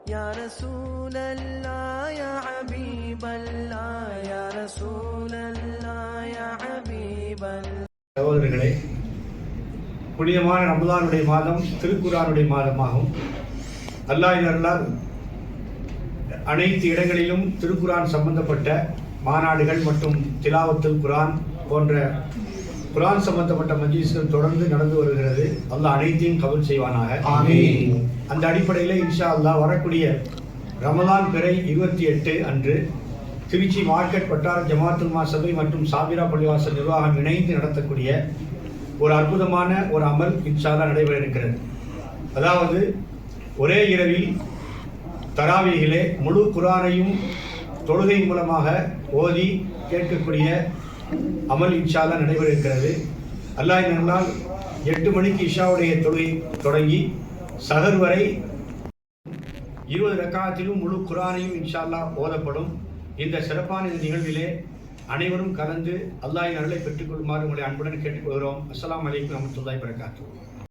يا رسول الله يا حبيب الله يا رسول الله يا حبيب الله. சகோதரர்களே, புனிதமான ரமலானுடைய மாதம் திருக்குர்ஆனுடைய மாதமாகும். அல்லாஹ்வின் அருளால் அனைத்து இடங்களிலும் திருக்குர்ஆன் சம்பந்தப்பட்ட மாநாடுகள் மற்றும் திலாவத்துல் குர்ஆன் போன்ற குர்ஆன் சம்பந்தப்பட்ட மஜ்லிஸ்கள் தொடர்ந்து நடந்து வருகிறது. அல்லாஹ் அனைத்தையும் கபூல் செய்வானாக. ஆமீன். அந்த அடிப்படையில் இன்ஷா அல்லாஹ் வரக்கூடிய ரமலான் பிறை 28 அன்று திருச்சி மார்க்கெட் வட்டார ஜமாத்துல் சபை மற்றும் சாபிரா பள்ளிவாசல் நிர்வாகம் இணைந்து நடத்தக்கூடிய ஒரு அற்புதமான ஒரு அமல் இன்ஷா அல்லாஹ் நடைபெற இருக்கிறது. அதாவது ஒரே இரவில் தராவீகிலே முழு குர்ஆனையும் தொழுகை மூலமாக ஓதி கேட்கக்கூடிய அமல் இன்ஷா அல்லாஹ் நடைபெற இருக்கிறது. அல்லாஹ்வின் அருளால் 8 மணிக்கு இஷாவுடைய தொழுகை தொடங்கி சஹர் வரை 20 ரக்காத்திலும் முழு குர்ஆனையும் இன்ஷா அல்லாஹ் ஓதப்படும். இந்த சிறப்பான நிகழ்விலே அனைவரும் கலந்து அல்லாஹ்வின் அருளை பெற்றுக்கொள்ளுமாறு உங்களை அன்புடன் கேட்டுக்கொள்கிறோம். அஸ்ஸலாமு அலைக்கும் வரஹ்மத்துல்லாஹி வபரகாத்துஹு.